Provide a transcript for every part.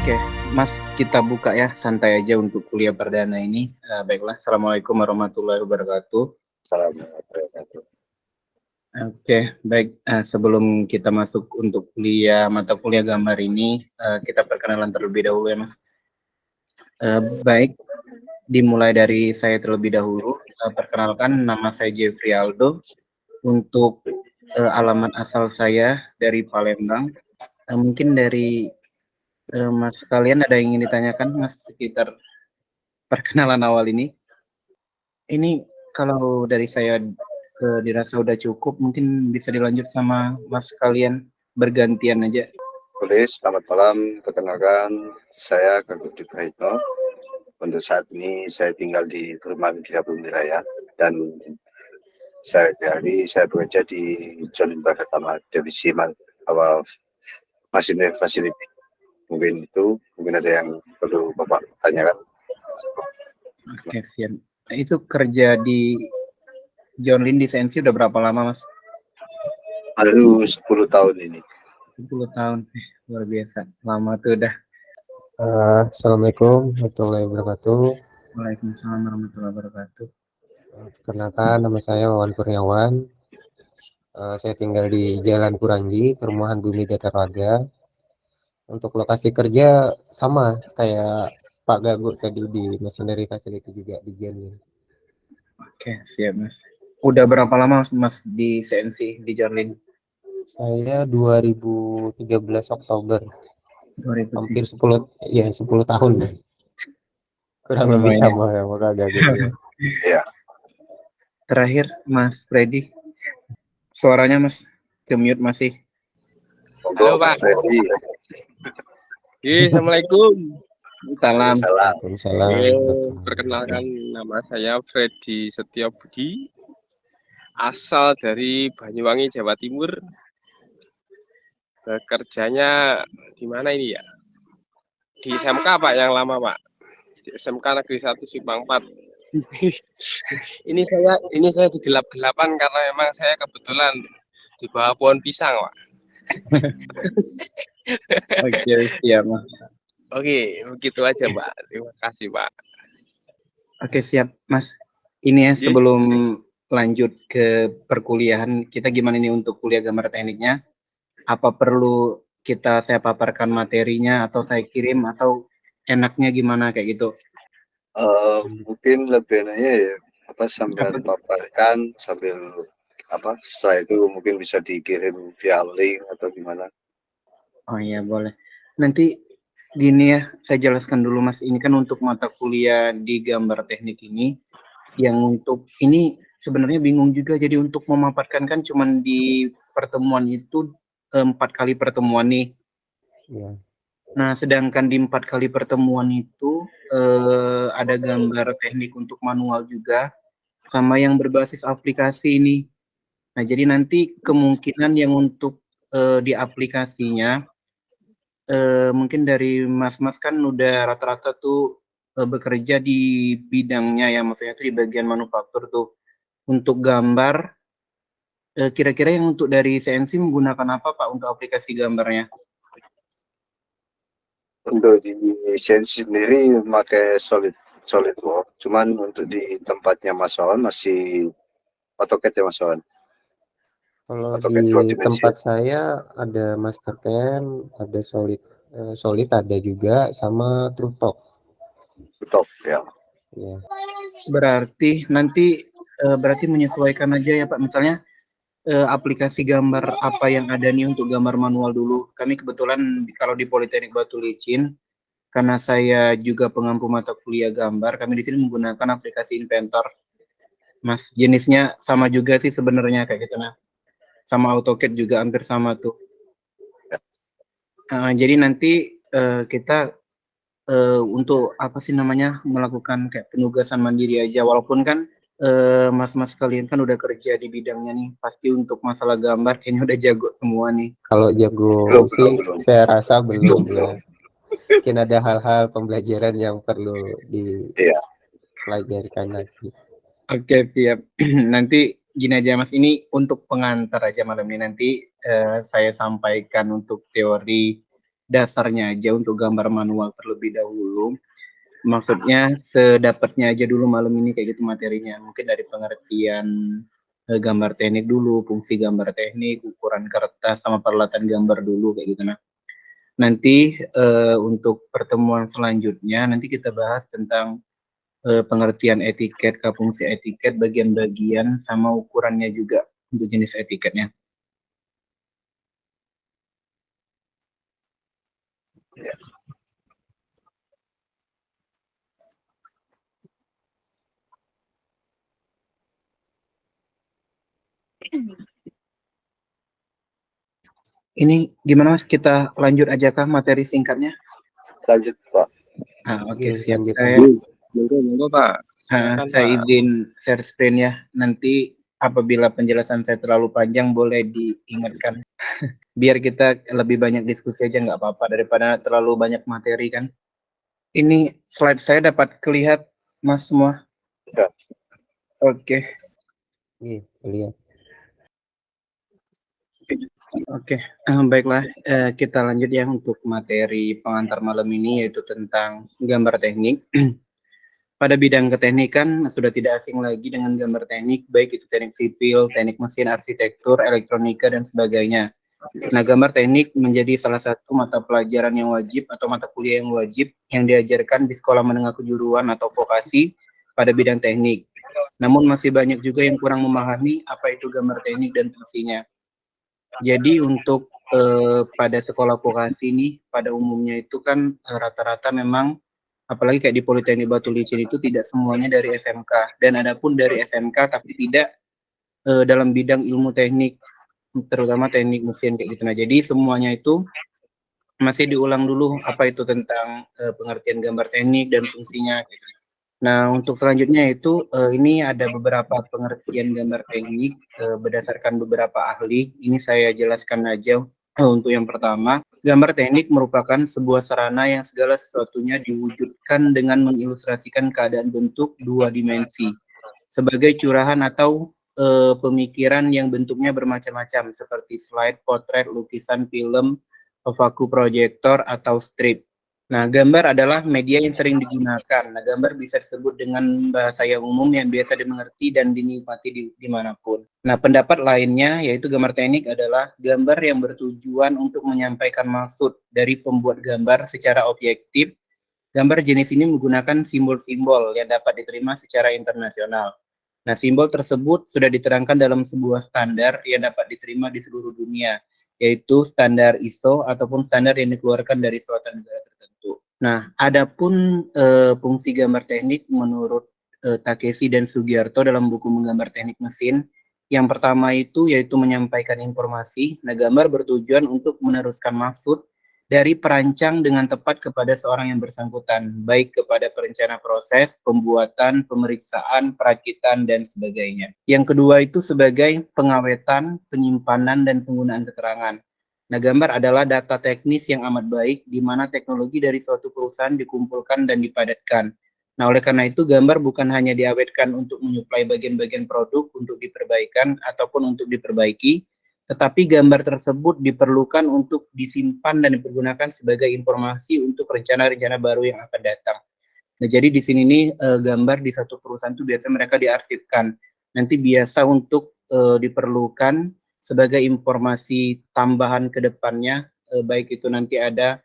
Oke, Mas, kita buka ya, santai aja untuk kuliah perdana ini. Baiklah, Assalamualaikum warahmatullahi wabarakatuh. Assalamualaikum. Oke, baik. Sebelum kita masuk untuk kuliah mata kuliah gambar ini, kita perkenalan terlebih dahulu ya, Mas. Baik, dimulai dari saya terlebih dahulu. Perkenalkan, nama saya Jeffrey Aldo. Untuk alamat asal saya dari Palembang. Mungkin dari Mas kalian ada yang ingin ditanyakan, Mas, sekitar perkenalan awal ini? Ini kalau dari saya dirasa udah cukup, mungkin bisa dilanjut sama Mas kalian bergantian aja. Boleh, selamat malam. Perkenalkan, saya Kak Budi Praitno. Untuk saat ini saya tinggal di perumahan Gria Bumi Raya dan saya bekerja di John Bagatama Divisi awal Facility. Mungkin ada yang perlu Bapak tanyakan. Oke, siap. Nah, itu kerja di John Lynn di CNC udah berapa lama, Mas? Baru 10 tahun ini. 10 tahun. Luar biasa. Lama tuh udah. Assalamualaikum warahmatullahi wabarakatuh. Waalaikumsalam warahmatullahi wabarakatuh. Perkenalkan, nama saya Wawan Kurniawan. Saya tinggal di Jalan Kuranji, Perumahan Bumi Datar Warga. Untuk lokasi kerja sama kayak Pak Gagut tadi di Machinery Facility juga di Janin. Oke, siap, Mas. Udah berapa lama Mas di CNC di John Lynn? Saya 2013 Oktober. 2013. Hampir 10 tahun. Kurang lebih sama ya Pak Gagut ya. Ya. Terakhir, Mas Freddy. Suaranya Mas, ke-mute masih. Halo Pak. Assalamualaikum. Salam. Perkenalkan, nama saya Freddy Setiabudi, asal dari Banyuwangi, Jawa Timur. Bekerjanya di mana ini ya? Di SMK Pak, yang lama Pak. Di SMK Negeri 1 Simpang 4. ini saya digelap-gelapan karena memang saya kebetulan di bawah pohon pisang Pak. Oke, siap Mas. Oke, begitu aja Pak. Terima kasih Pak. Oke, siap Mas. Ini ya, sebelum lanjut ke perkuliahan, kita gimana nih untuk kuliah gambar tekniknya? Apa perlu saya paparkan materinya atau saya kirim, atau enaknya gimana kayak gitu? Mungkin lebih enaknya ya sambil paparkan sambil setelah itu mungkin bisa dikirim via link atau gimana. Oh iya, boleh. Nanti gini ya, saya jelaskan dulu Mas, ini kan untuk mata kuliah di gambar teknik ini, yang untuk ini sebenarnya bingung juga, jadi untuk memaparkan kan cuman di pertemuan itu 4 kali pertemuan nih. Ya. Nah, sedangkan di 4 kali pertemuan itu ada gambar teknik untuk manual juga, sama yang berbasis aplikasi ini. Nah, jadi nanti kemungkinan yang untuk di aplikasinya, mungkin dari Mas-mas kan udah rata-rata tuh bekerja di bidangnya ya, maksudnya itu di bagian manufaktur tuh. Untuk gambar, kira-kira yang untuk dari CNC menggunakan apa Pak untuk aplikasi gambarnya? Untuk di CNC sendiri memakai SolidWorks, cuman untuk di tempatnya Mas Wawan masih AutoCAD ya Mas Wawan. Kalau di tempat saya ada Mastercam, ada Solid ada juga, sama TrueTalk. TrueTalk ya. Ya. Berarti nanti menyesuaikan aja ya Pak, misalnya aplikasi gambar apa yang ada nih untuk gambar manual dulu. Kami kebetulan kalau di Politeknik Batu Licin, karena saya juga pengampu mata kuliah gambar, kami di sini menggunakan aplikasi Inventor. Mas, jenisnya sama juga sih sebenarnya kayak gitu nah. Sama AutoCAD juga hampir sama tuh. Jadi nanti kita untuk apa sih namanya, melakukan kayak penugasan mandiri aja, walaupun kan mas-mas kalian kan udah kerja di bidangnya nih, pasti untuk masalah gambar kayaknya udah jago semua nih. Kalau jago belum. Saya rasa belum ya. Mungkin ada hal-hal pembelajaran yang perlu dipelajarikan lagi. Oke, siap. Nanti gini aja Mas, ini untuk pengantar aja malam ini, nanti saya sampaikan untuk teori dasarnya aja untuk gambar manual terlebih dahulu. Maksudnya sedapatnya aja dulu malam ini kayak gitu materinya. Mungkin dari pengertian gambar teknik dulu, fungsi gambar teknik, ukuran kertas sama peralatan gambar dulu kayak gitu. Nah, nanti untuk pertemuan selanjutnya nanti kita bahas tentang pengertian etiket, fungsi etiket, bagian-bagian sama ukurannya juga untuk jenis etiketnya. Ini gimana Mas, kita lanjut aja kah materi singkatnya? Lanjut Pak. Oke, siap. lanjut. Monggo Pak. Silakan, Saya Pak. izin share screen ya. Nanti apabila penjelasan saya terlalu panjang boleh diingatkan. Biar kita lebih banyak diskusi aja nggak apa-apa daripada terlalu banyak materi kan. Ini slide saya dapat kelihat Mas semua? Ya. Oke. Iya, lihat. Oke, baiklah, kita lanjut ya untuk materi pengantar malam ini, yaitu tentang gambar teknik. Pada bidang keteknikan sudah tidak asing lagi dengan gambar teknik, baik itu teknik sipil, teknik mesin, arsitektur, elektronika, dan sebagainya. Nah, gambar teknik menjadi salah satu mata pelajaran yang wajib atau mata kuliah yang wajib yang diajarkan di sekolah menengah kejuruan atau vokasi pada bidang teknik. Namun masih banyak juga yang kurang memahami apa itu gambar teknik dan fungsinya. Jadi untuk pada sekolah vokasi ini pada umumnya itu kan rata-rata memang apalagi kayak di Politeknik Batu Licin itu tidak semuanya dari SMK, dan adapun dari SMK tapi tidak dalam bidang ilmu teknik, terutama teknik mesin kayak gitu. Nah, jadi semuanya itu masih diulang dulu apa itu tentang pengertian gambar teknik dan fungsinya gitu. Nah, untuk selanjutnya itu ini ada beberapa pengertian gambar teknik berdasarkan beberapa ahli. Ini saya jelaskan aja untuk yang pertama. Gambar teknik merupakan sebuah sarana yang segala sesuatunya diwujudkan dengan mengilustrasikan keadaan bentuk dua dimensi sebagai curahan atau pemikiran yang bentuknya bermacam-macam seperti slide, potret, lukisan, film, vaku proyektor, atau strip. Nah, gambar adalah media yang sering digunakan. Nah, gambar bisa disebut dengan bahasa yang umum yang biasa dimengerti dan dinikmati dimanapun. Nah, pendapat lainnya yaitu gambar teknik adalah gambar yang bertujuan untuk menyampaikan maksud dari pembuat gambar secara objektif. Gambar jenis ini menggunakan simbol-simbol yang dapat diterima secara internasional. Nah, simbol tersebut sudah diterangkan dalam sebuah standar yang dapat diterima di seluruh dunia, yaitu standar ISO ataupun standar yang dikeluarkan dari suatu negara tertentu. Nah, adapun fungsi gambar teknik menurut Takeshi dan Sugiarto dalam buku Menggambar Teknik Mesin, yang pertama itu yaitu menyampaikan informasi. Nah, gambar bertujuan untuk meneruskan maksud dari perancang dengan tepat kepada seorang yang bersangkutan, baik kepada perencana proses, pembuatan, pemeriksaan, perakitan, dan sebagainya. Yang kedua itu sebagai pengawetan, penyimpanan, dan penggunaan keterangan. Nah, gambar adalah data teknis yang amat baik, di mana teknologi dari suatu perusahaan dikumpulkan dan dipadatkan. Nah, oleh karena itu, gambar bukan hanya diawetkan untuk menyuplai bagian-bagian produk untuk diperbaikan ataupun untuk diperbaiki, tetapi gambar tersebut diperlukan untuk disimpan dan dipergunakan sebagai informasi untuk rencana-rencana baru yang akan datang. Nah, jadi di sini nih gambar di satu perusahaan itu biasanya mereka diarsipkan. Nanti biasa untuk diperlukan sebagai informasi tambahan ke depannya, baik itu nanti ada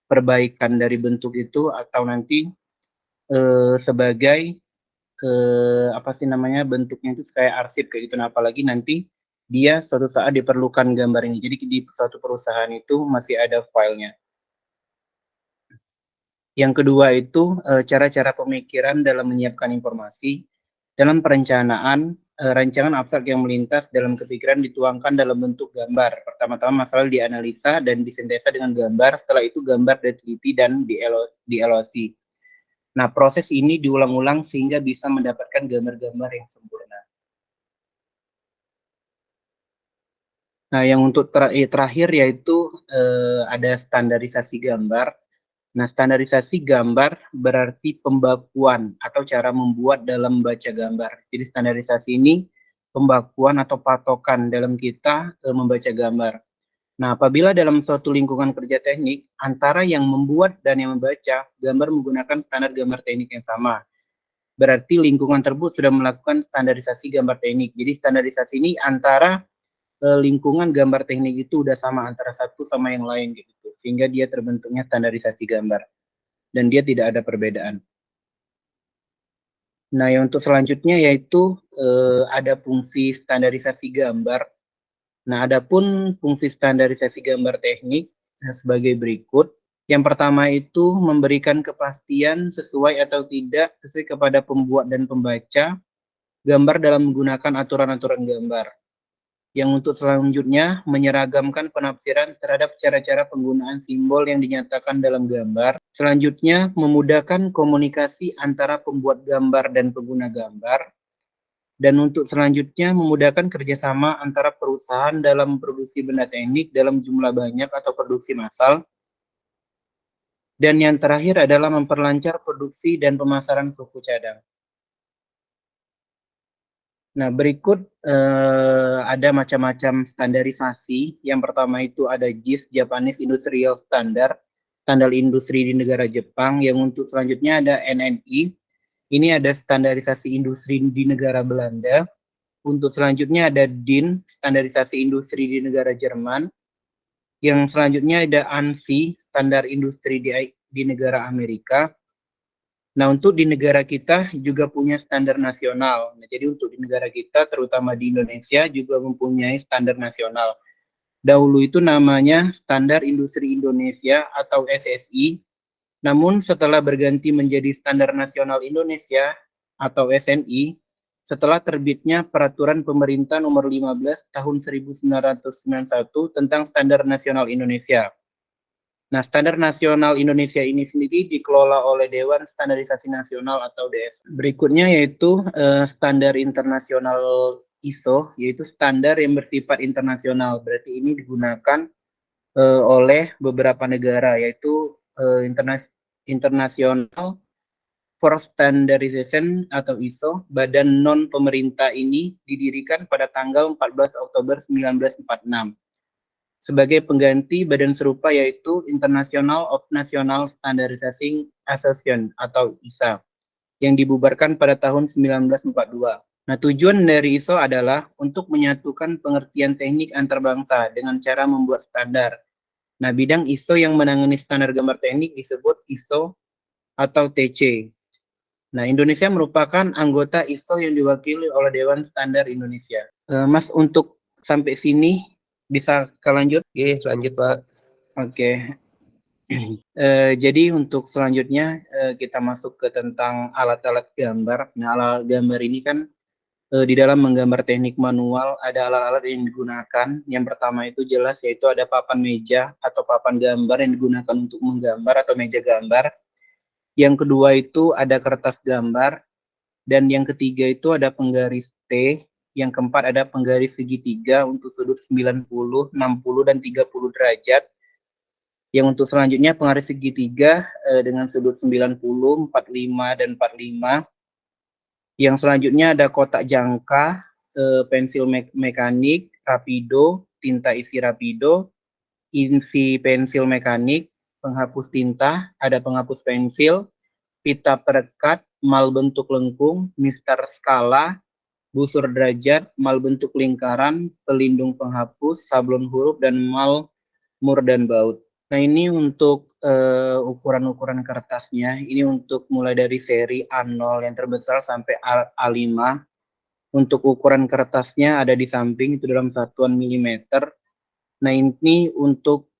perbaikan dari bentuk itu atau nanti sebagai apa sih namanya bentuknya itu kayak arsip kayak gitu. Nah, apalagi nanti dia suatu saat diperlukan gambar ini. Jadi di suatu perusahaan itu masih ada filenya. Yang kedua itu cara-cara pemikiran dalam menyiapkan informasi. Dalam perencanaan, rancangan abstrak yang melintas dalam kepikiran dituangkan dalam bentuk gambar. Pertama-tama masalah dianalisa dan disintesa dengan gambar, setelah itu gambar diteliti dan dievaluasi. Nah, proses ini diulang-ulang sehingga bisa mendapatkan gambar-gambar yang sempurna. Nah, yang untuk terakhir yaitu ada standarisasi gambar. Nah, standarisasi gambar berarti pembakuan atau cara membuat dalam membaca gambar. Jadi standarisasi ini pembakuan atau patokan dalam kita membaca gambar. Nah, apabila dalam suatu lingkungan kerja teknik, antara yang membuat dan yang membaca gambar menggunakan standar gambar teknik yang sama. Berarti lingkungan tersebut sudah melakukan standarisasi gambar teknik. Jadi standarisasi ini antara lingkungan gambar teknik itu udah sama antara satu sama yang lain gitu. Sehingga dia terbentuknya standarisasi gambar. Dan dia tidak ada perbedaan. Nah, yang untuk selanjutnya yaitu ada fungsi standarisasi gambar. Nah, adapun fungsi standarisasi gambar teknik sebagai berikut. Yang pertama itu memberikan kepastian sesuai atau tidak sesuai kepada pembuat dan pembaca gambar dalam menggunakan aturan-aturan gambar. Yang untuk selanjutnya menyeragamkan penafsiran terhadap cara-cara penggunaan simbol yang dinyatakan dalam gambar. Selanjutnya memudahkan komunikasi antara pembuat gambar dan pengguna gambar. Dan untuk selanjutnya memudahkan kerjasama antara perusahaan dalam produksi benda teknik dalam jumlah banyak atau produksi massal. Dan yang terakhir adalah memperlancar produksi dan pemasaran suku cadang. Nah, berikut ada macam-macam standarisasi. Yang pertama itu ada JIS, Japanese Industrial Standard, standar industri di negara Jepang. Yang untuk selanjutnya ada NNI. Ini ada standarisasi industri di negara Belanda. Untuk selanjutnya ada DIN, standarisasi industri di negara Jerman. Yang selanjutnya ada ANSI, standar industri di negara Amerika. Nah, untuk di negara kita juga punya standar nasional. Nah, jadi untuk di negara kita, terutama di Indonesia, juga mempunyai standar nasional. Dahulu itu namanya Standar Industri Indonesia atau SSI. Namun setelah berganti menjadi Standar Nasional Indonesia atau SNI, setelah terbitnya Peraturan Pemerintah Nomor 15 Tahun 1991 tentang Standar Nasional Indonesia. Nah, Standar Nasional Indonesia ini sendiri dikelola oleh Dewan Standarisasi Nasional atau DS. Berikutnya yaitu Standar Internasional ISO, yaitu standar yang bersifat internasional. Berarti ini digunakan oleh beberapa negara, yaitu International for Standardization atau ISO. Badan non pemerintah ini didirikan pada tanggal 14 Oktober 1946 sebagai pengganti badan serupa yaitu International of National Standardizing Association atau ISA yang dibubarkan pada tahun 1942. Nah, tujuan dari ISO adalah untuk menyatukan pengertian teknik antar bangsa dengan cara membuat standar. Nah, bidang ISO yang menangani standar gambar teknik disebut ISO atau TC. Nah, Indonesia merupakan anggota ISO yang diwakili oleh Dewan Standar Indonesia. Mas, untuk sampai sini bisa lanjut? Oke, lanjut Pak. Oke. Jadi untuk selanjutnya kita masuk ke tentang alat-alat gambar. Nah, alat gambar ini kan di dalam menggambar teknik manual ada alat-alat yang digunakan. Yang pertama itu jelas yaitu ada papan meja atau papan gambar yang digunakan untuk menggambar atau meja gambar. Yang kedua itu ada kertas gambar. Dan yang ketiga itu ada penggaris T. Yang keempat ada penggaris segitiga untuk sudut 90, 60, dan 30 derajat. Yang untuk selanjutnya penggaris segitiga dengan sudut 90, 45, dan 45. Yang selanjutnya ada kotak jangka, pensil mekanik, rapido, tinta isi rapido, isi pensil mekanik, penghapus tinta, ada penghapus pensil, pita perekat, mal bentuk lengkung, mister skala, busur derajat, mal bentuk lingkaran, pelindung penghapus, sablon huruf, dan mal mur dan baut. Nah, ini untuk ukuran-ukuran kertasnya. Ini untuk mulai dari seri A0 yang terbesar sampai A5. Untuk ukuran kertasnya ada di samping, itu dalam satuan milimeter. Nah, ini untuk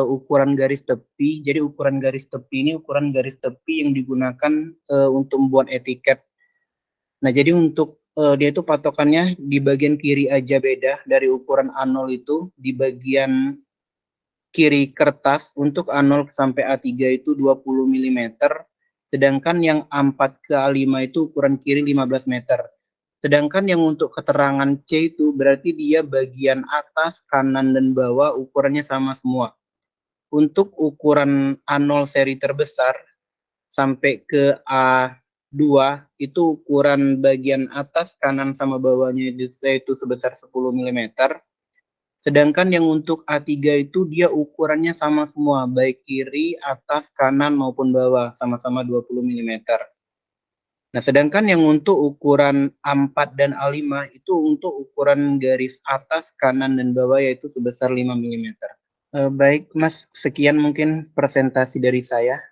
ukuran garis tepi. Jadi ukuran garis tepi ini ukuran garis tepi yang digunakan untuk membuat etiket. Nah, jadi untuk dia itu patokannya di bagian kiri aja beda dari ukuran A0 itu. Di bagian kiri kertas untuk A0 sampai A3 itu 20 mm. Sedangkan yang A4 ke A5 itu ukuran kiri 15 meter. Sedangkan yang untuk keterangan C itu berarti dia bagian atas, kanan, dan bawah ukurannya sama semua. Untuk ukuran A0 seri terbesar sampai ke A2 itu ukuran bagian atas, kanan, sama bawahnya itu sebesar 10 mm. Sedangkan yang untuk A3 itu dia ukurannya sama semua, baik kiri, atas, kanan maupun bawah, sama-sama 20 mm. Nah, sedangkan yang untuk ukuran A4 dan A5 itu untuk ukuran garis atas, kanan, dan bawah yaitu sebesar 5 mm. Baik, Mas, sekian mungkin presentasi dari saya.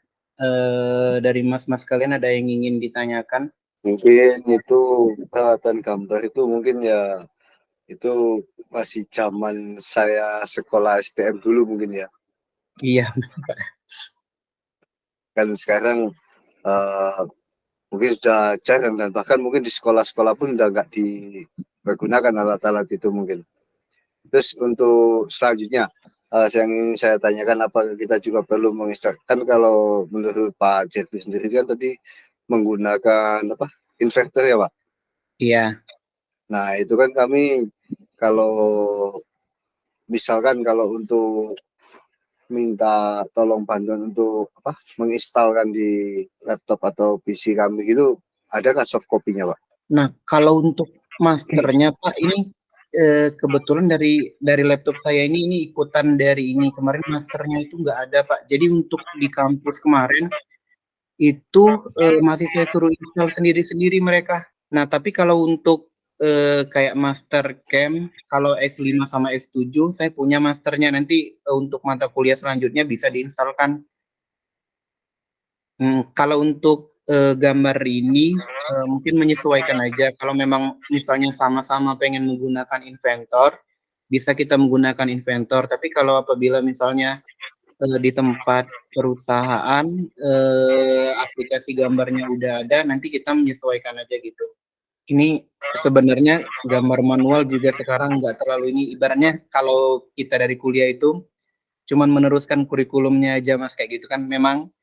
Dari Mas-Mas kalian ada yang ingin ditanyakan? Mungkin itu peralatan gambar itu mungkin ya itu masih zaman saya sekolah STM dulu mungkin ya. Iya, Kan sekarang eh, mungkin sudah jarang dan bahkan mungkin di sekolah-sekolah pun udah nggak dipergunakan alat-alat itu mungkin. Terus untuk selanjutnya yang ingin saya tanyakan apakah kita juga perlu menginstruksikan kalau menurut Pak Jeffrey sendiri kan tadi menggunakan apa inverter ya Pak. iya. Nah itu kan kami kalau misalkan kalau untuk minta tolong bantuan untuk apa menginstalkan di laptop atau PC kami gitu ada nggak soft copy-nya Pak? Nah, kalau untuk masternya Pak, ini kebetulan dari laptop saya ini ikutan dari ini kemarin masternya itu nggak ada Pak. Jadi untuk di kampus kemarin itu masih saya suruh install sendiri-sendiri mereka. Nah, tapi kalau untuk kayak master camp, kalau X5 sama X7 saya punya masternya, nanti untuk mata kuliah selanjutnya bisa diinstalkan. Kalau untuk gambar ini mungkin menyesuaikan aja. Kalau memang misalnya sama-sama pengen menggunakan Inventor, bisa kita menggunakan Inventor. Tapi kalau apabila misalnya di tempat perusahaan aplikasi gambarnya udah ada, nanti kita menyesuaikan aja gitu. Ini sebenarnya gambar manual juga sekarang nggak terlalu ini. Ibaratnya kalau kita dari kuliah itu cuman meneruskan kurikulumnya aja Mas, kayak gitu kan. Memang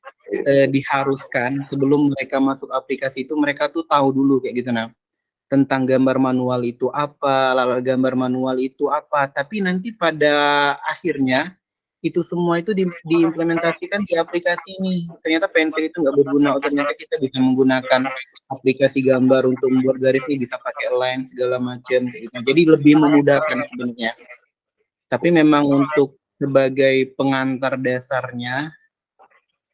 diharuskan sebelum mereka masuk aplikasi itu mereka tuh tahu dulu kayak gitu, nah, tentang gambar manual itu apa, lalu gambar manual itu apa, tapi nanti pada akhirnya itu semua itu diimplementasikan di aplikasi ini. Ternyata pensil itu nggak berguna, oh ternyata kita bisa menggunakan aplikasi gambar untuk membuat garis ini, bisa pakai line segala macam kayak gitu. Jadi lebih memudahkan sebenarnya. Tapi memang untuk sebagai pengantar dasarnya,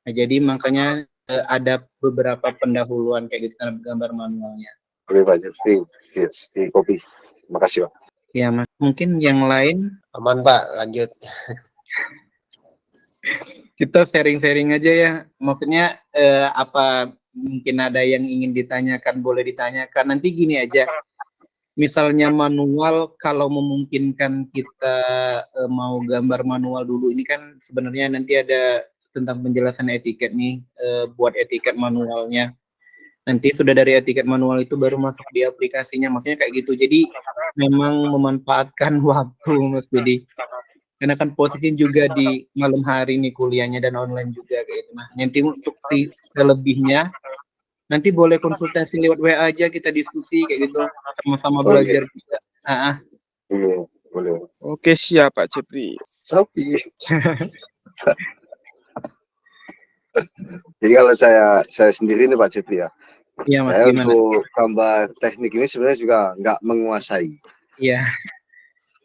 nah, jadi makanya ada beberapa pendahuluan kayak gitu terhadap gambar manualnya. Boleh Pak Jeffrey, yes, di copy. Terima kasih Pak. Ya Mas, mungkin yang lain Aman Pak, lanjut. kita sharing-sharing aja ya. Maksudnya apa mungkin ada yang ingin ditanyakan, boleh ditanyakan. Nanti gini aja, misalnya manual, kalau memungkinkan kita mau gambar manual dulu, ini kan sebenarnya nanti ada tentang penjelasan etiket nih, buat etiket manualnya. Nanti sudah dari etiket manual itu baru masuk di aplikasinya, maksudnya kayak gitu. Jadi memang memanfaatkan waktu Mas Dedi. Karena kan posisi juga di malam hari nih kuliahnya dan online juga kayak gitu. Nah, nanti untuk si selebihnya nanti boleh konsultasi lewat WA aja, kita diskusi kayak gitu, sama-sama belajar juga. Iya, boleh. Oke, siap Pak Jeffrey. Sopi. Jadi kalau saya sendiri nih Pak Jeffrey ya, Iya Mas, saya gimana? untuk gambar teknik ini sebenarnya juga nggak menguasai. Iya.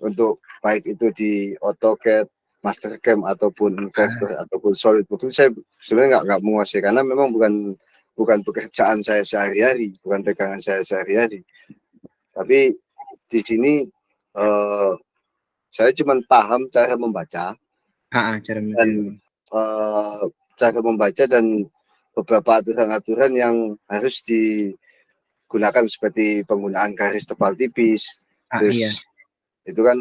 Untuk baik itu di AutoCAD, Mastercam ataupun Inventor ataupun SolidWorks itu saya sebenarnya nggak menguasai karena memang bukan pekerjaan saya sehari-hari, bukan pegangan saya sehari-hari. Tapi di sini saya cuma paham cara membaca Cara dan cara membaca dan beberapa aturan-aturan yang harus digunakan seperti penggunaan garis tebal tipis, terus iya. itu kan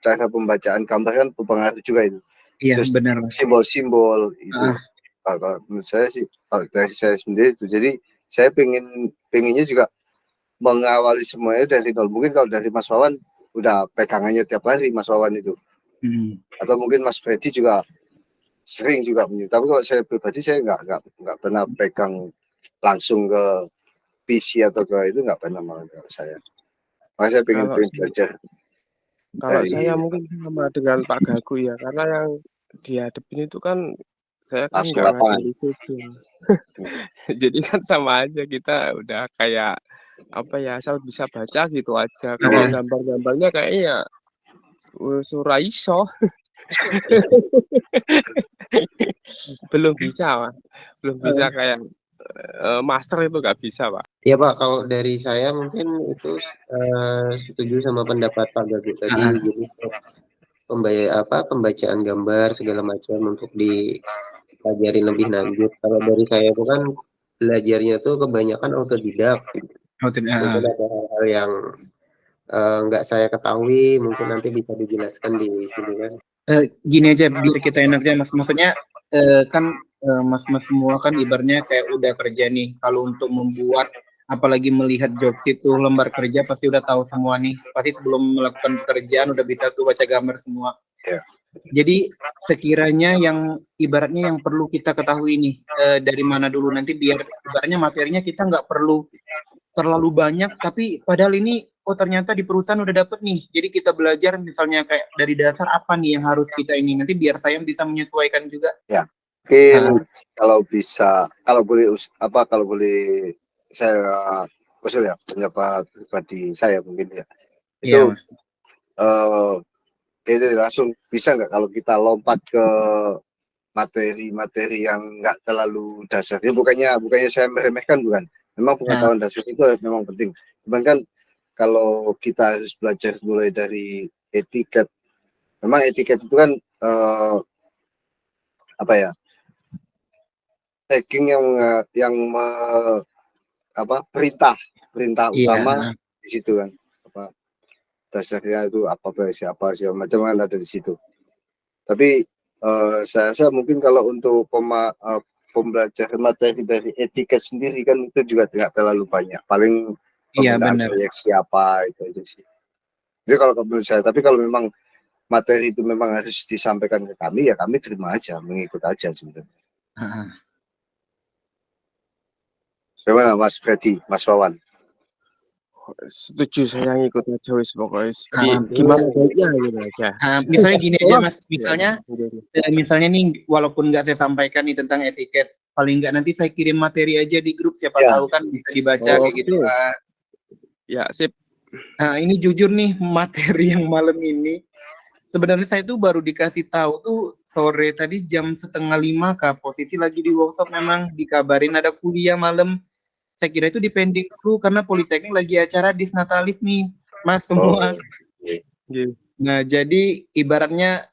cara pembacaan gambar kan berpengaruh juga itu. Iya, Terus benar. simbol-simbol itu kalau menurut saya sih kalau dari saya sendiri itu, jadi saya pengennya juga mengawali semuanya dari nol. Mungkin kalau dari Mas Wawan udah pegangannya tiap hari Mas Wawan itu, atau mungkin Mas Freddy juga sering juga punya. Tapi kalau saya pribadi saya nggak pernah pegang langsung ke PC atau ke itu, nggak pernah malah kalau saya. Makanya saya pengen belajar. Kalau saya mungkin sama dengan Pak Gagu ya, karena yang dihadapin itu kan saya kan nggak ngajari visual. Jadi kan sama aja, kita udah kayak apa ya, asal bisa baca gitu aja. Kalau gambar-gambarnya kayaknya ora iso. Belum bisa, Pak. Belum bisa kayak master itu nggak bisa, Pak. Ya Pak, kalau dari saya mungkin itu setuju sama pendapat Pak Gagut tadi. Jadi pembacaan gambar segala macam untuk dipelajari lebih lanjut. Kalau dari saya itu kan belajarnya tuh kebanyakan autodidak. Mungkin ada hal-hal yang nggak saya ketahui, mungkin nanti bisa dijelaskan di sini kan. Gini aja biar kita enaknya Mas, maksudnya kan Mas semua kan ibaratnya kayak udah kerja nih. Kalau untuk membuat apalagi melihat job itu lembar kerja pasti udah tahu semua nih. Pasti sebelum melakukan pekerjaan udah bisa tuh baca gambar semua. Ya. Jadi sekiranya yang ibaratnya yang perlu kita ketahui nih dari mana dulu nanti biar ibaratnya materinya kita nggak perlu terlalu banyak, tapi padahal ini ternyata di perusahaan udah dapet nih. Jadi kita belajar misalnya kayak dari dasar apa nih yang harus kita ini. Nanti biar saya bisa menyesuaikan juga. Ya, mungkin kalau bisa, kalau boleh saya usul ya, pendapat pribadi saya mungkin ya. Itu itu langsung bisa nggak kalau kita lompat ke materi-materi yang nggak terlalu dasar. Ya bukannya saya meremehkan, bukan. Memang pengetahuan dasar itu memang penting. Cuman kan kalau kita harus belajar mulai dari etiket, memang etiket itu kan tagging perintah utama di situ kan, dasarnya itu siapa macam kan ada di situ. Tapi saya mungkin kalau untuk pembelajaran materi dari etiket sendiri kan itu juga tidak terlalu banyak, paling penggunaan proyek siapa itu aja sih. Itu kalau menurut saya. Tapi kalau memang materi itu memang harus disampaikan ke kami, ya kami terima aja, mengikut aja sebenarnya. Bagaimana Mas Freddy, Mas Wawan? Setuju, saya ngikut aja wis pokoknya. Gimana baiknya gitu aja. Misalnya gini aja Mas, misalnya nih walaupun nggak saya sampaikan nih tentang etiket, paling nggak nanti saya kirim materi aja di grup, siapa tahu kan bisa dibaca kayak gitu. Ya, sip. Nah, ini jujur nih materi yang malam ini sebenarnya saya tuh baru dikasih tahu tuh sore tadi jam 4:30 Kak, posisi lagi di workshop, memang dikabarin ada kuliah malam. Saya kira itu dipending dulu karena Politeknik lagi acara Disnatalis nih, Mas semua. Nah, jadi ibaratnya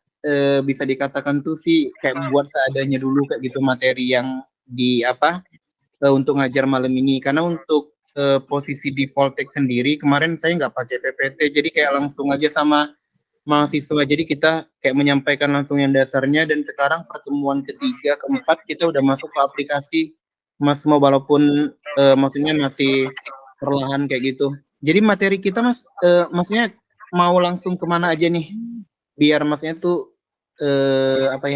bisa dikatakan tuh sih kayak buat seadanya dulu kayak gitu materi yang untuk ngajar malam ini. Karena untuk posisi di Poltek sendiri kemarin saya nggak pakai PPT, jadi kayak langsung aja sama mahasiswa. Jadi kita kayak menyampaikan langsung yang dasarnya, dan sekarang pertemuan ketiga, keempat kita udah masuk ke aplikasi Mas, mau walaupun maksudnya masih perlahan kayak gitu. Jadi materi kita Mas, maksudnya mau langsung kemana aja nih? Biar maksudnya tuh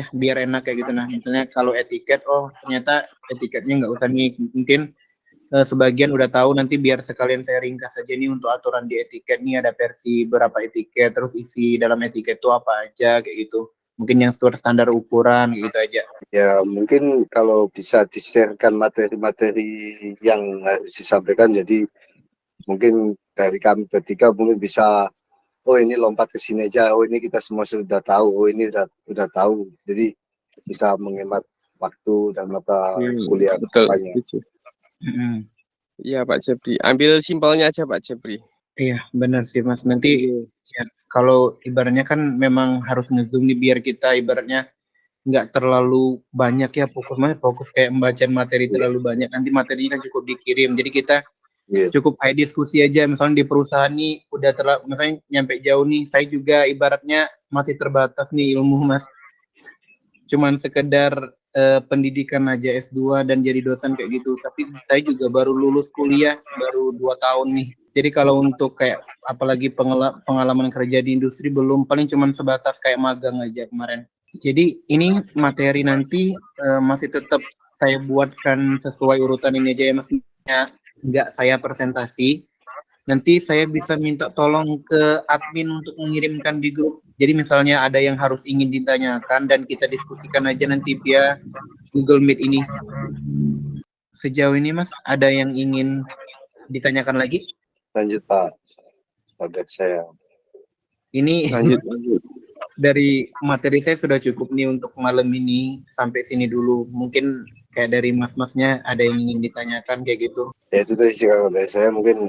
biar enak kayak gitu. Nah, misalnya kalau etiket, ternyata etiketnya nggak usah nih, mungkin sebagian udah tahu, nanti biar sekalian saya ringkas aja nih untuk aturan di etiket nih, ada versi berapa etiket, terus isi dalam etiket itu apa aja kayak gitu. Mungkin yang standar ukuran gitu aja. Ya mungkin kalau bisa di-sharekan materi-materi yang harus disampaikan, jadi mungkin dari kami bertiga mungkin bisa, ini lompat ke sini aja, ini kita semua sudah tahu, ini udah tahu, jadi bisa menghemat waktu dan mata kuliah. Betul, setuju. Iya Pak Jepri, ambil simpelnya aja Pak Jepri. Iya benar sih Mas, nanti ya, kalau ibaratnya kan memang harus ngezoom nih biar kita ibaratnya nggak terlalu banyak ya fokus kayak pembacaan materi terlalu banyak, nanti materinya kan cukup dikirim, jadi kita cukup kayak diskusi aja. Misalnya di perusahaan nih udah misalnya nyampe jauh nih, saya juga ibaratnya masih terbatas nih ilmu Mas, cuman sekedar pendidikan aja S2 dan jadi dosen kayak gitu, tapi saya juga baru lulus kuliah baru 2 tahun nih. Jadi kalau untuk kayak apalagi pengalaman kerja di industri belum, paling cuman sebatas kayak magang aja kemarin. Jadi ini materi nanti masih tetap saya buatkan sesuai urutan ini aja ya Mas, nggak saya presentasi. Nanti saya bisa minta tolong ke admin untuk mengirimkan di grup. Jadi misalnya ada yang harus ingin ditanyakan dan kita diskusikan aja nanti via Google Meet ini. Sejauh ini Mas, ada yang ingin ditanyakan lagi? Lanjut Pak, pada saya. Ini Lanjut. dari materi saya sudah cukup nih untuk malam ini, sampai sini dulu. Mungkin kayak dari mas-masnya ada yang ingin ditanyakan kayak gitu. Ya itu tadi sih kalau dari saya mungkin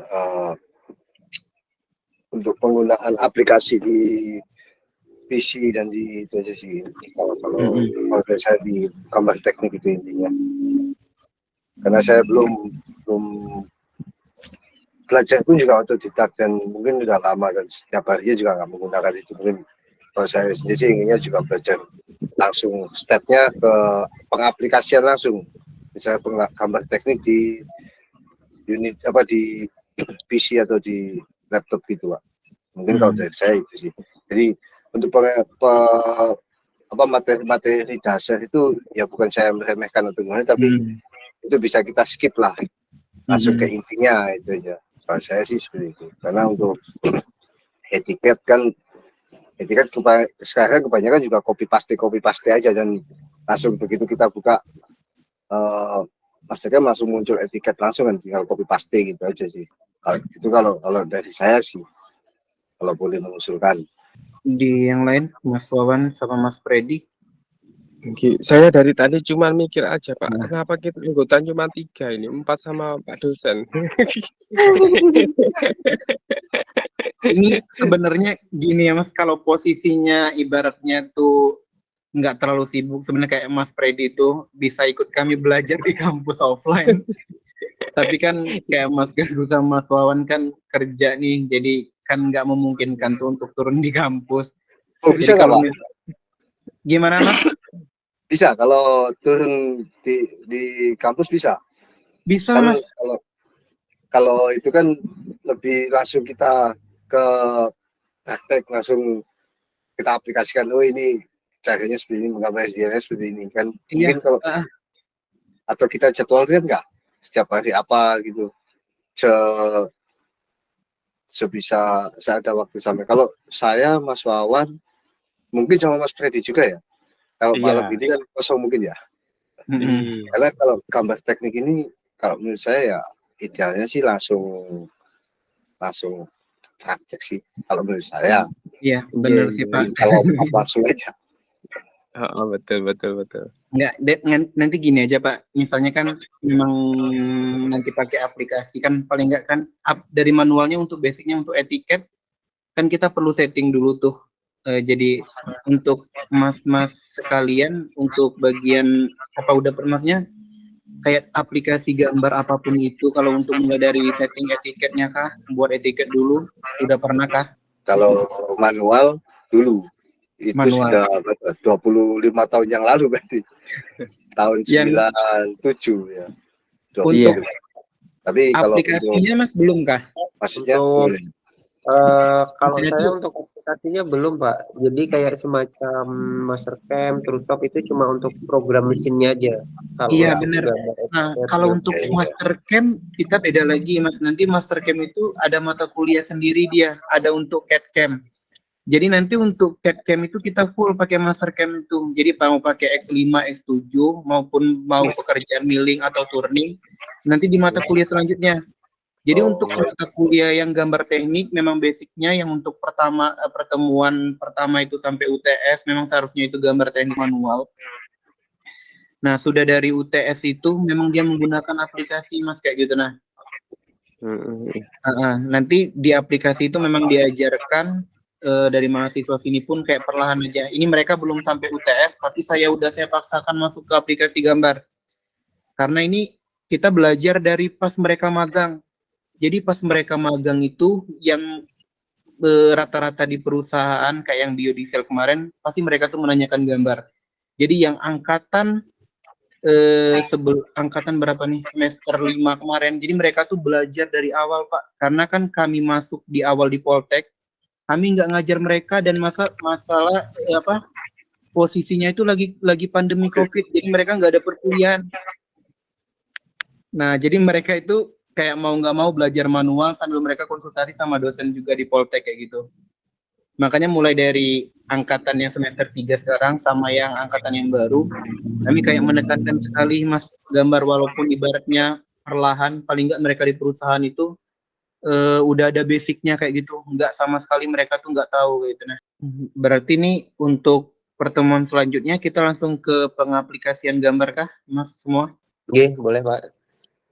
untuk penggunaan aplikasi di PC dan di itu aja sih. Kalau dari saya di gambar teknik itu intinya. Karena saya belum belajar pun juga otodidak dan mungkin sudah lama dan setiap harinya juga nggak menggunakan itu. Mungkin kalau saya sendiri sih inginnya juga belajar langsung stepnya ke pengaplikasian langsung. Misalnya gambar teknik di unit di PC atau di laptop gitu Pak. Mungkin kalau dari saya itu sih. Jadi untuk materi dasar itu ya bukan saya meremehkan atau gimana, tapi itu bisa kita skip lah, langsung ke intinya itu aja. Kalau saya sih seperti itu. Karena untuk etiket sekarang kebanyakan juga copy paste aja, dan langsung begitu kita buka pastikan langsung muncul etiket langsung, kan tinggal copy paste gitu aja sih. Itu kalau dari saya sih, kalau boleh mengusulkan. Di yang lain, Mas Wawan sama Mas Freddy? Saya dari tadi cuma mikir aja Pak, kenapa kita anggota cuma 3 ini, 4 sama Pak dosen. Ini sebenarnya gini ya Mas, kalau posisinya ibaratnya tuh nggak terlalu sibuk, sebenarnya kayak Mas Freddy itu bisa ikut kami belajar di kampus offline. Tapi kan kayak Mas Gagu sama Mas Wawan kan kerja nih, jadi kan nggak memungkinkan tuh untuk turun di kampus. Oh, bisa nggak Pak? Gimana Mas? Bisa, kalau turun di kampus bisa. Bisa kan, Mas. Kalau itu kan lebih langsung kita ke praktek, langsung kita aplikasikan. Oh ini caranya seperti ini, menggambar SDN seperti ini kan. Mungkin kalau atau kita jadwalkan nggak setiap hari apa gitu, sebisa saya ada waktu sampai. Kalau saya, Mas Wawan, mungkin sama Mas Freddy juga ya. Kalau malam ini kan kosong mungkin ya. Karena kalau gambar teknik ini, kalau menurut saya ya idealnya sih langsung praktek sih kalau menurut saya. Iya, benar sih Pak. Kalau langsung aja. Betul. Enggak, nanti gini aja Pak. Misalnya kan memang nanti pakai aplikasi kan, paling enggak kan dari manualnya untuk basicnya, untuk etiket kan kita perlu setting dulu tuh. Jadi untuk mas-mas sekalian, untuk bagian apa udah masnya kayak aplikasi gambar apapun itu, kalau untuk mulai dari setting etiketnya kah, buat etiket dulu, udah pernah kah? Kalau manual dulu itu sudah 25 tahun yang lalu berarti. Tahun 97 ya. Untuk tapi kalau aplikasinya Mas belum kah? Maksudnya kalau saya untuk aplikasinya belum Pak. Jadi kayak semacam Mastercam, Truetop itu cuma untuk program mesinnya aja. Iya benar. Nah kalau untuk Mastercam kita beda lagi Mas. Nanti Mastercam itu ada mata kuliah sendiri dia. Ada untuk CAD-CAM. Jadi nanti untuk CAD-CAM itu kita full pakai Mastercam itu. Jadi mau pakai X5, X7 maupun mau pekerjaan milling atau turning, nanti di mata kuliah selanjutnya. Jadi untuk mata kuliah yang gambar teknik memang basicnya yang untuk pertemuan pertama itu sampai UTS memang seharusnya itu gambar teknik manual. Nah sudah dari UTS itu memang dia menggunakan aplikasi Mas kayak gitu nah. Nanti di aplikasi itu memang diajarkan dari mahasiswa sini pun kayak perlahan aja. Ini mereka belum sampai UTS, tapi saya paksakan masuk ke aplikasi gambar. Karena ini kita belajar dari pas mereka magang. Jadi pas mereka magang itu yang rata-rata di perusahaan kayak yang biodiesel kemarin, pasti mereka tuh menanyakan gambar. Jadi yang angkatan angkatan berapa nih, semester 5 kemarin, jadi mereka tuh belajar dari awal Pak. Karena kan kami masuk di awal di Poltek, kami nggak ngajar mereka, dan masalah posisinya itu lagi pandemi COVID, jadi mereka nggak ada perkuliahan. Nah jadi mereka itu kayak mau nggak mau belajar manual sambil mereka konsultasi sama dosen juga di Poltek kayak gitu. Makanya mulai dari angkatan yang semester 3 sekarang sama yang angkatan yang baru, kami kayak menekankan sekali Mas gambar, walaupun ibaratnya perlahan, paling nggak mereka di perusahaan itu udah ada basicnya kayak gitu, nggak sama sekali mereka tuh nggak tahu kayak gitu. Nah, berarti nih untuk pertemuan selanjutnya kita langsung ke pengaplikasian gambar kah, Mas semua? Oke, boleh Pak.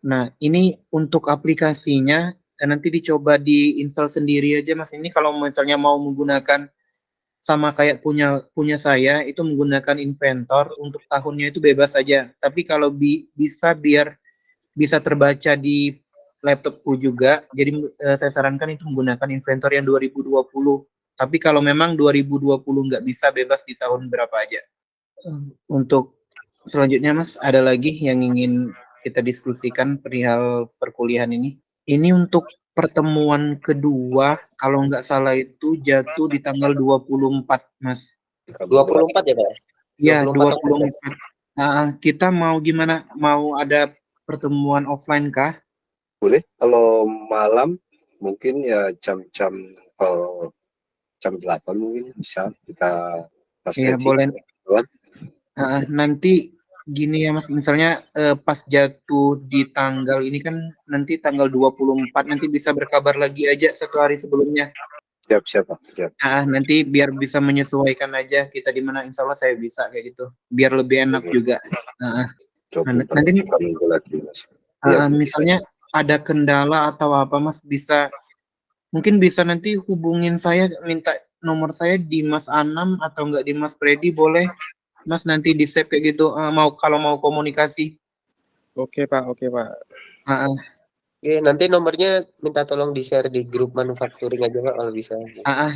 Nah, ini untuk aplikasinya nanti dicoba di-install sendiri aja, Mas. Ini kalau misalnya mau menggunakan sama kayak punya saya itu menggunakan Inventor untuk tahunnya itu bebas aja. Tapi kalau bisa biar bisa terbaca di laptopku juga, jadi saya sarankan itu menggunakan Inventor yang 2020. Tapi kalau memang 2020 nggak bisa, bebas di tahun berapa aja. Untuk selanjutnya, Mas, ada lagi yang ingin kita diskusikan perihal perkuliahan ini? Ini untuk pertemuan kedua, kalau nggak salah itu jatuh di tanggal 24, Mas. 24 ya Pak? Ya, 24 24. Kita mau gimana? Mau ada pertemuan offline kah? Boleh, kalau malam mungkin ya jam-jam jam 8 mungkin bisa kita pas Iya, ready. boleh. Nanti gini ya Mas, misalnya pas jatuh di tanggal ini kan nanti tanggal 24, nanti bisa berkabar lagi aja 1 hari sebelumnya. Siap. Nanti biar bisa menyesuaikan aja kita di mana, insya Allah saya bisa kayak gitu. Biar lebih enak juga. Nanti minggu lagi, Mas. Ya, misalnya ada kendala atau apa Mas, mungkin bisa nanti hubungin saya, minta nomor saya di Mas Anam atau enggak di Mas Freddy, boleh Mas, nanti di save kayak gitu, kalau mau komunikasi. Oke Pak. Oke, nanti nomornya minta tolong di-share di grup manufacturing aja Pak kalau bisa.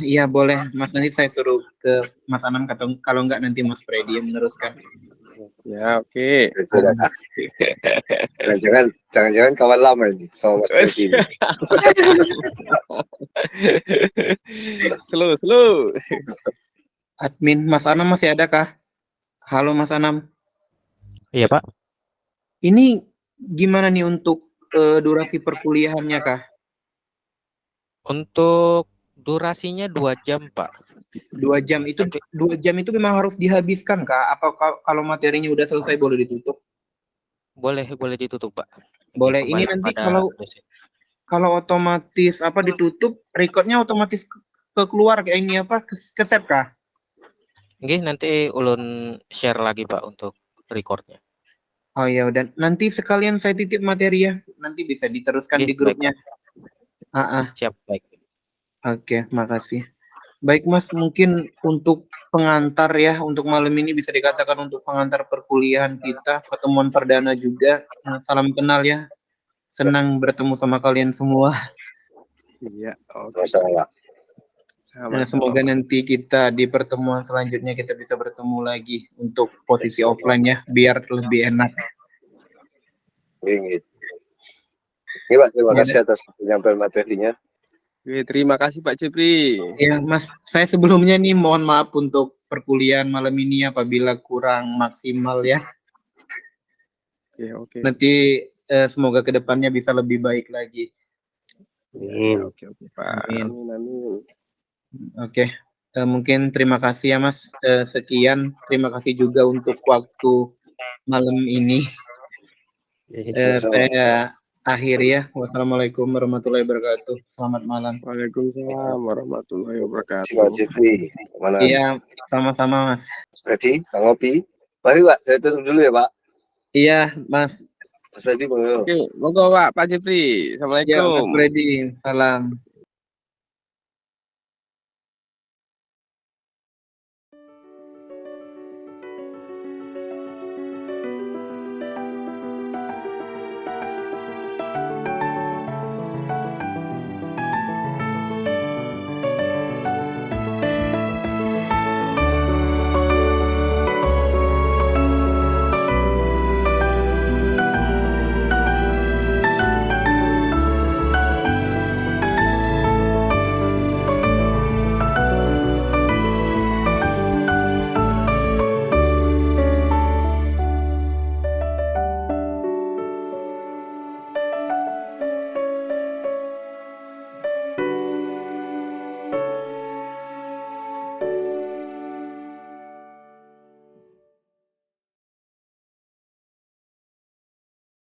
Iya boleh Mas, nanti saya suruh ke Mas Anam, kalau enggak nanti Mas Freddy yang meneruskan. Ya, oke. Jangan-jangan kawan lama ini sama Mas Freddy ini. Slow. Admin Mas Anam masih ada kah? Halo Mas Anam. Iya Pak. Ini gimana nih untuk durasi perkuliahannya kah? Untuk durasinya 2 jam Pak. 2 jam itu 2 jam itu memang harus dihabiskan kah? Apa kalau materinya udah selesai boleh ditutup? Boleh ditutup Pak. Boleh. Ini nanti kalau otomatis ditutup, recordnya otomatis keluar kayak ini ke save kah? Nggih, nanti ulun share lagi Pak untuk recordnya. Oh ya udah, nanti sekalian saya titip materi ya, nanti bisa diteruskan di grupnya. Siap, baik. Oke, makasih. Baik Mas, mungkin untuk pengantar ya, untuk malam ini bisa dikatakan untuk pengantar perkuliahan kita, pertemuan perdana juga. Salam kenal ya, senang bertemu sama kalian semua. Iya, oke. Semoga nanti kita di pertemuan selanjutnya kita bisa bertemu lagi untuk posisi offline ya, biar lebih enak. Ini Pak, terima kasih atas penyampaian materinya. Oke, terima kasih Pak Jepri. Ya Mas, saya sebelumnya nih mohon maaf untuk perkuliahan malam ini apabila kurang maksimal ya. Oke. Nanti semoga kedepannya bisa lebih baik lagi. Oke Pak. Amin. Oke, mungkin terima kasih ya Mas. Sekian, terima kasih juga untuk waktu malam ini. Saya akhiri ya. Wassalamualaikum warahmatullahi wabarakatuh. Selamat malam. Waalaikumsalam warahmatullahi wabarakatuh. Terima kasih. Iya, sama-sama Mas. Freddy, Bang Ngopi. Mari Pak, saya tutup dulu ya Pak. Iya Mas. Mas Freddy, Oke, monggo Pak Jepri. Assalamualaikum. Ya Mas Freddy, salam.